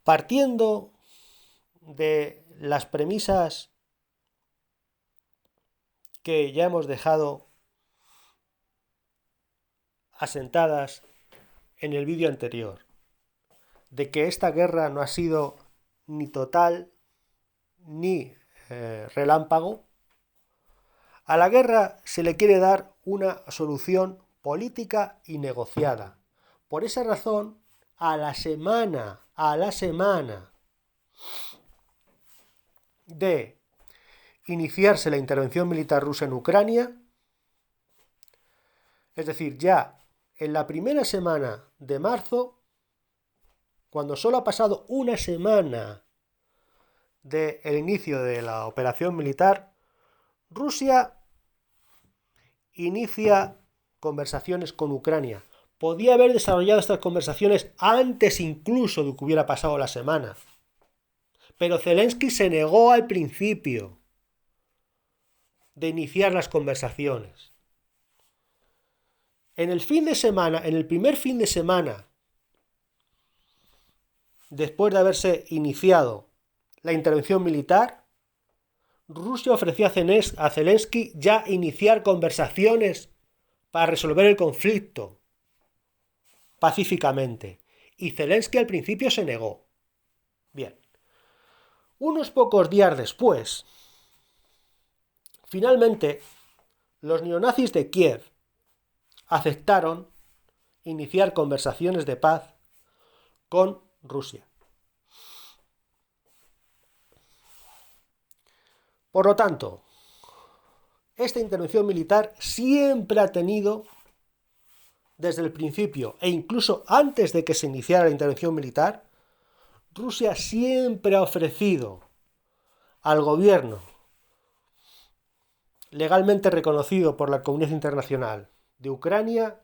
Partiendo de las premisas que ya hemos dejado asentadas en el vídeo anterior, de que esta guerra no ha sido ni total ni relámpago, a la guerra se le quiere dar una solución política y negociada. Por esa razón, a la semana de iniciarse la intervención militar rusa en Ucrania, es decir, ya en la primera semana de marzo, cuando solo ha pasado una semana del inicio de la operación militar, Rusia inicia conversaciones con Ucrania. Podía haber desarrollado estas conversaciones antes incluso de que hubiera pasado la semana. Pero Zelensky se negó al principio de iniciar las conversaciones. En el primer fin de semana, después de haberse iniciado la intervención militar, Rusia ofreció a Zelensky ya iniciar conversaciones para resolver el conflicto pacíficamente. Y Zelensky al principio se negó. Bien. Unos pocos días después, finalmente, los neonazis de Kiev aceptaron iniciar conversaciones de paz con Rusia. Por lo tanto, esta intervención militar siempre ha tenido, desde el principio e incluso antes de que se iniciara la intervención militar, Rusia siempre ha ofrecido al gobierno legalmente reconocido por la comunidad internacional de Ucrania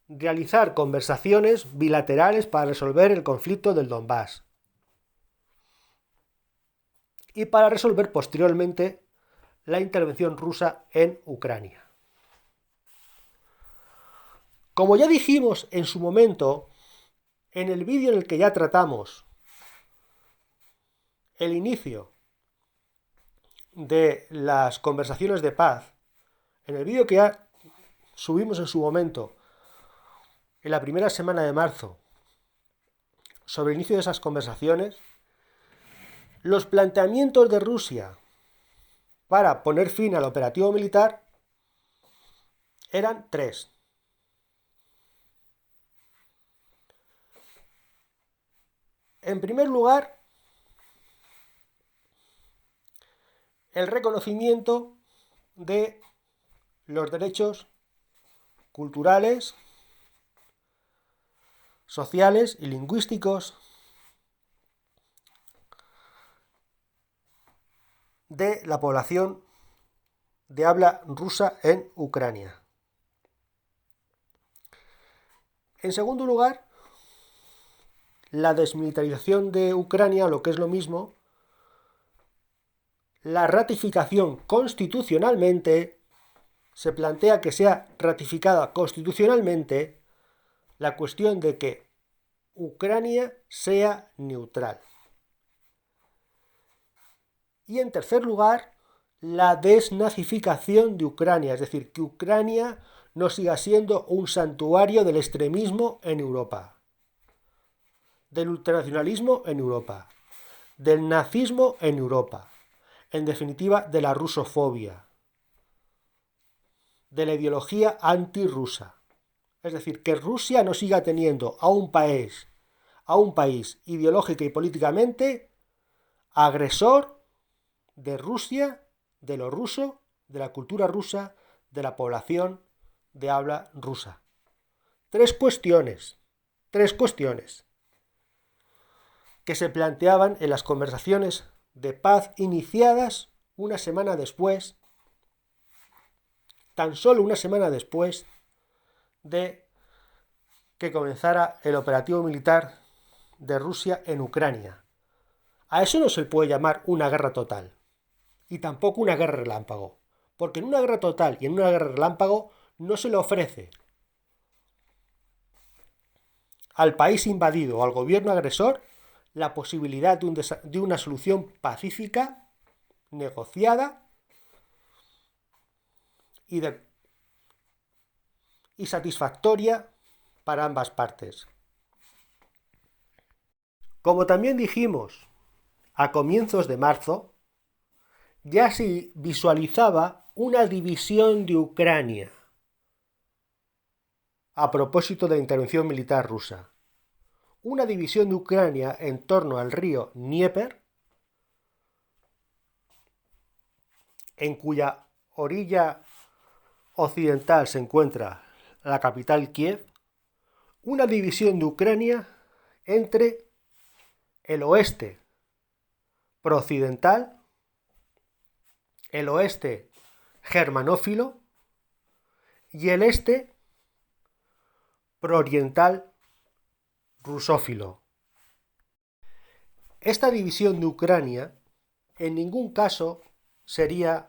realizar conversaciones bilaterales para resolver el conflicto del Donbass y para resolver posteriormente la intervención rusa en Ucrania. Como ya dijimos en su momento, en el vídeo en el que ya tratamos el inicio de las conversaciones de paz, en el vídeo que ya subimos en su momento, en la primera semana de marzo, sobre el inicio de esas conversaciones, los planteamientos de Rusia para poner fin al operativo militar eran tres. En primer lugar, el reconocimiento de los derechos culturales, sociales y lingüísticos de la población de habla rusa en Ucrania. En segundo lugar, la desmilitarización de Ucrania, lo que es lo mismo, la ratificación constitucionalmente, se plantea que sea ratificada constitucionalmente la cuestión de que Ucrania sea neutral. Y en tercer lugar, la desnazificación de Ucrania, es decir, que Ucrania no siga siendo un santuario del extremismo en Europa, del ultranacionalismo en Europa, del nazismo en Europa, en definitiva de la rusofobia, de la ideología antirrusa. Es decir, que Rusia no siga teniendo a un país ideológica y políticamente agresor de Rusia, de lo ruso, de la cultura rusa, de la población de habla rusa. Tres cuestiones que se planteaban en las conversaciones de paz iniciadas una semana después, tan solo una semana después de que comenzara el operativo militar de Rusia en Ucrania. A eso no se puede llamar una guerra total, y tampoco una guerra relámpago, porque en una guerra total y en una guerra relámpago no se le ofrece al país invadido o al gobierno agresor la posibilidad de una solución pacífica, negociada y satisfactoria para ambas partes. Como también dijimos a comienzos de marzo, ya se visualizaba una división de Ucrania a propósito de la intervención militar rusa. Una división de Ucrania en torno al río Dnieper, en cuya orilla occidental se encuentra la capital Kiev, una división de Ucrania entre el oeste prooccidental, el oeste germanófilo y el este prooriental rusófilo. Esta división de Ucrania en ningún caso sería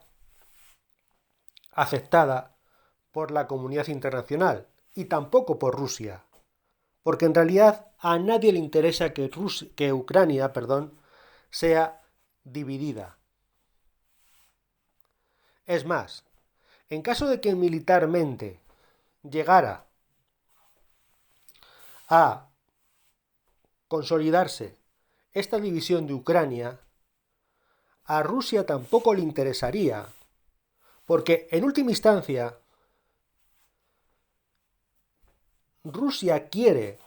aceptada por la comunidad internacional y tampoco por Rusia, porque en realidad a nadie le interesa que Ucrania sea dividida. Es más, en caso de que militarmente llegara a consolidarse esta división de Ucrania, a Rusia tampoco le interesaría, porque en última instancia Rusia quiere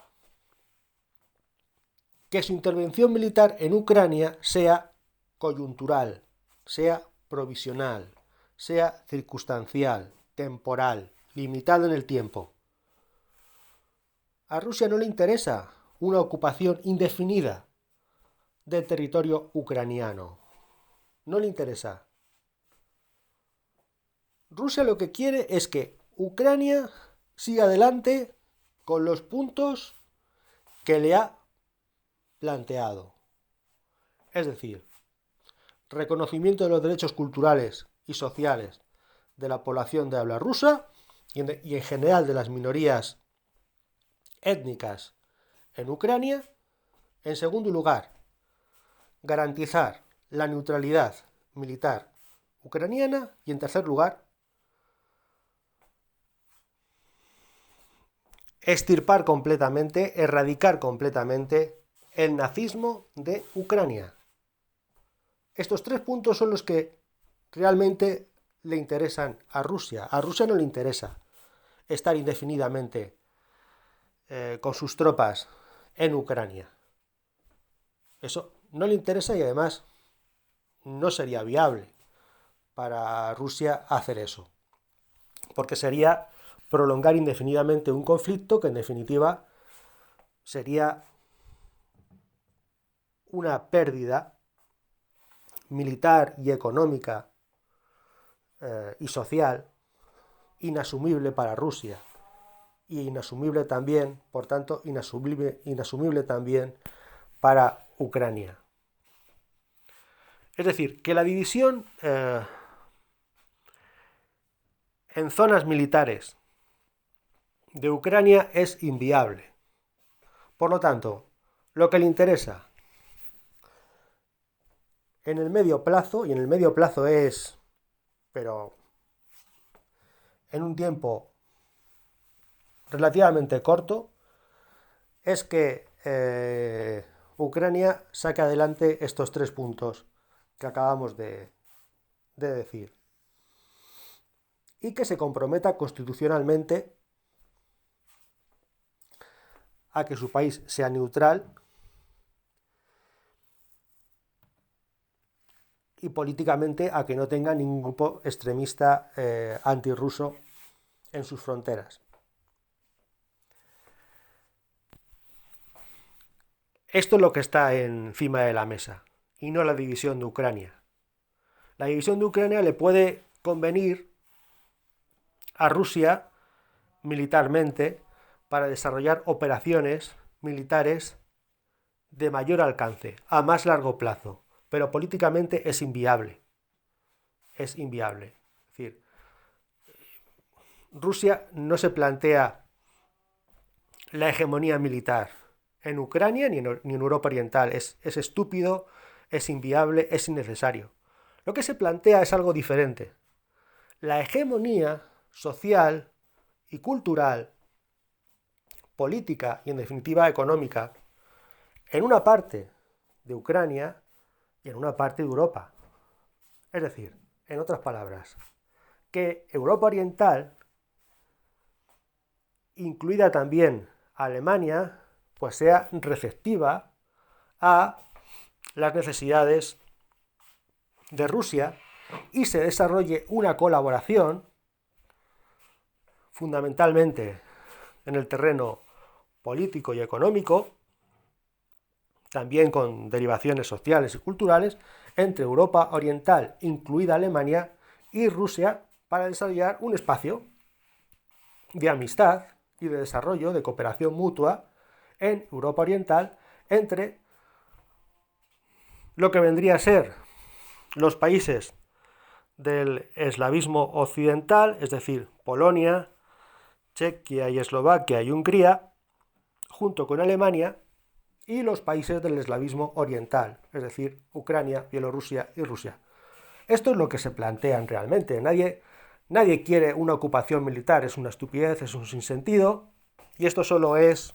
que su intervención militar en Ucrania sea coyuntural, sea provisional, sea circunstancial, temporal, limitada en el tiempo. A Rusia no le interesa una ocupación indefinida del territorio ucraniano. No le interesa. Rusia lo que quiere es que Ucrania siga adelante con los puntos que le ha planteado. Es decir, reconocimiento de los derechos culturales y sociales de la población de habla rusa y en general de las minorías étnicas en Ucrania. En segundo lugar, garantizar la neutralidad militar ucraniana y en tercer lugar, extirpar completamente, erradicar completamente el nazismo de Ucrania. Estos tres puntos son los que realmente le interesan a Rusia. A Rusia no le interesa estar indefinidamente con sus tropas en Ucrania. Eso no le interesa y además no sería viable para Rusia hacer eso, porque sería prolongar indefinidamente un conflicto que en definitiva sería una pérdida militar y económica y social inasumible para Rusia y inasumible también, por tanto, inasumible también para Ucrania. Es decir, que la división en zonas militares de Ucrania es inviable. Por lo tanto, lo que le interesa en el medio plazo, y en el medio plazo es, pero en un tiempo relativamente corto, es que Ucrania saque adelante estos tres puntos que acabamos de decir y que se comprometa constitucionalmente a que su país sea neutral y políticamente a que no tenga ningún grupo extremista antirruso en sus fronteras. Esto es lo que está encima de la mesa y no la división de Ucrania. La división de Ucrania le puede convenir a Rusia militarmente para desarrollar operaciones militares de mayor alcance, a más largo plazo, pero políticamente es inviable. Es inviable. Es decir, Rusia no se plantea la hegemonía militar en Ucrania ni en Europa Oriental. Es estúpido, es inviable, es innecesario. Lo que se plantea es algo diferente. La hegemonía social y cultural, política y en definitiva económica en una parte de Ucrania y en una parte de Europa. Es decir, en otras palabras, que Europa Oriental, incluida también Alemania, pues sea receptiva a las necesidades de Rusia y se desarrolle una colaboración fundamentalmente en el terreno político y económico, también con derivaciones sociales y culturales, entre Europa Oriental, incluida Alemania, y Rusia para desarrollar un espacio de amistad y de desarrollo, de cooperación mutua en Europa Oriental entre lo que vendría a ser los países del eslavismo occidental, es decir, Polonia, Chequia y Eslovaquia y Hungría, junto con Alemania, y los países del eslavismo oriental, es decir, Ucrania, Bielorrusia y Rusia. Esto es lo que se plantean realmente. Nadie quiere una ocupación militar, es una estupidez, es un sinsentido, y esto solo es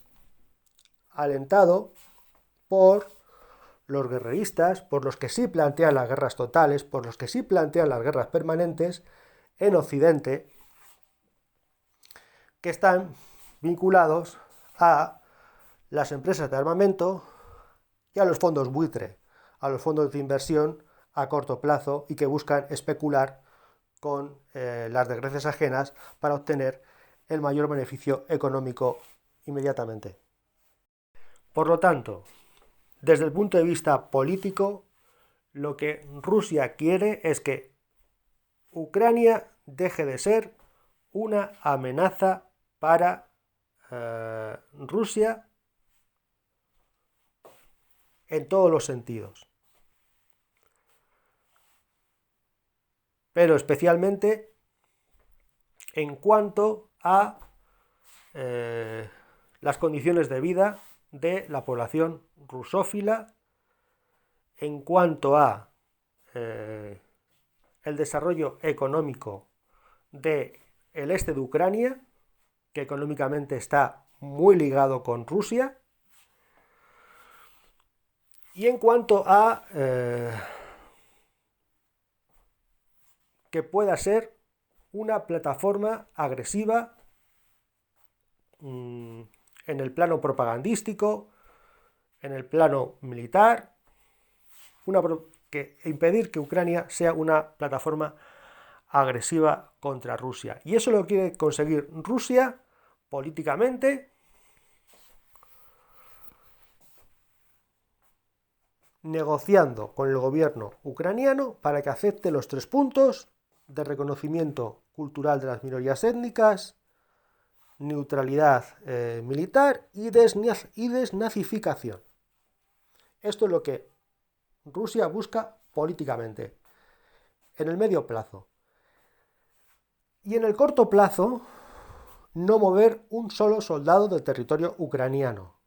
alentado por los guerreristas, por los que sí plantean las guerras totales, por los que sí plantean las guerras permanentes en Occidente, que están vinculados a las empresas de armamento y a los fondos buitre, a los fondos de inversión a corto plazo y que buscan especular con las desgracias ajenas para obtener el mayor beneficio económico inmediatamente. Por lo tanto, desde el punto de vista político, lo que Rusia quiere es que Ucrania deje de ser una amenaza para Rusia en todos los sentidos. Pero especialmente en cuanto a las condiciones de vida de la población rusófila, en cuanto a el desarrollo económico del este de Ucrania, que económicamente está muy ligado con Rusia, y en cuanto a que pueda ser una plataforma agresiva en el plano propagandístico, en el plano militar, impedir que Ucrania sea una plataforma agresiva contra Rusia. Y eso lo quiere conseguir Rusia políticamente, negociando con el gobierno ucraniano para que acepte los 3 puntos de reconocimiento cultural de las minorías étnicas, neutralidad militar y desnazificación. Esto es lo que Rusia busca políticamente en el medio plazo. Y en el corto plazo, no mover un solo soldado del territorio ucraniano,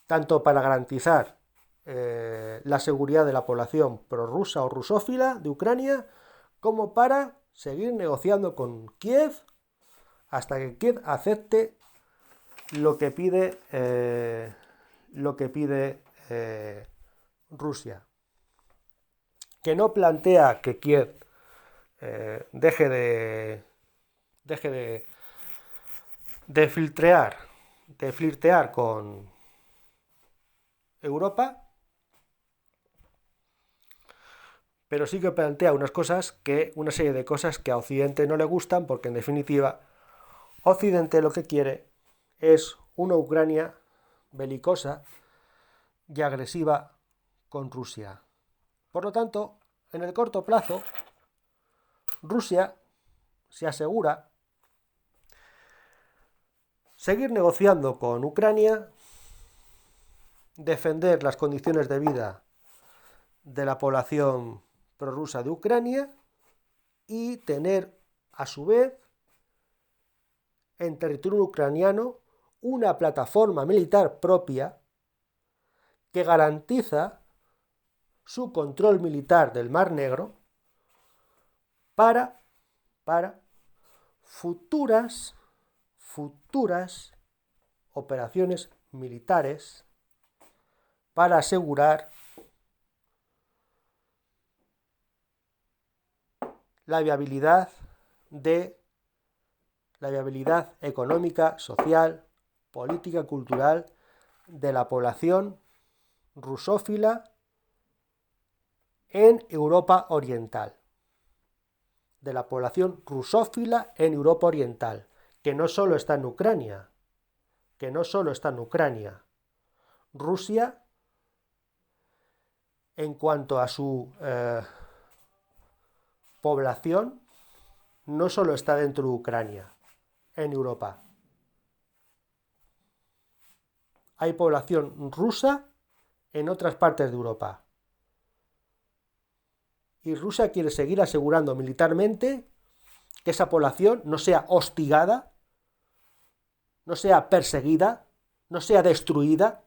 tanto para garantizar la seguridad de la población prorrusa o rusófila de Ucrania, como para seguir negociando con Kiev hasta que Kiev acepte lo que pide Rusia, que no plantea que Kiev deje de flirtear con Europa, pero sí que plantea una serie de cosas que a Occidente no le gustan, porque en definitiva Occidente lo que quiere es una Ucrania belicosa y agresiva con Rusia. Por lo tanto, en el corto plazo, Rusia se asegura seguir negociando con Ucrania, defender las condiciones de vida de la población prorrusa de Ucrania y tener, a su vez, en territorio ucraniano una plataforma militar propia que garantiza su control militar del Mar Negro para futuras operaciones militares para asegurar la viabilidad económica, social, política, cultural de la población rusófila en Europa Oriental. De la población rusófila en Europa Oriental, que no solo está en Ucrania, Rusia, en cuanto a su población, no solo está dentro de Ucrania, en Europa. Hay población rusa en otras partes de Europa. Y Rusia quiere seguir asegurando militarmente que esa población no sea hostigada, no sea perseguida, no sea destruida,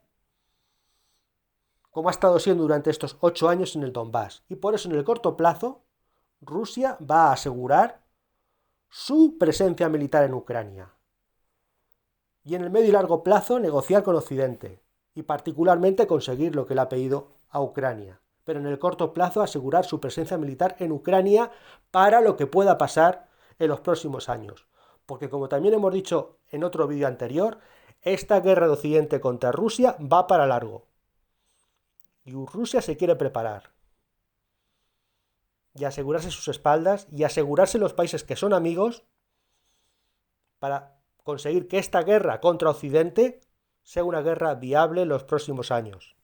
como ha estado siendo durante estos 8 años en el Donbass. Y por eso en el corto plazo Rusia va a asegurar su presencia militar en Ucrania. Y en el medio y largo plazo negociar con Occidente y particularmente conseguir lo que le ha pedido a Ucrania. Pero en el corto plazo asegurar su presencia militar en Ucrania para lo que pueda pasar en los próximos años. Porque como también hemos dicho en otro vídeo anterior, esta guerra de Occidente contra Rusia va para largo. Y Rusia se quiere preparar. Y asegurarse sus espaldas y asegurarse los países que son amigos para conseguir que esta guerra contra Occidente sea una guerra viable en los próximos años.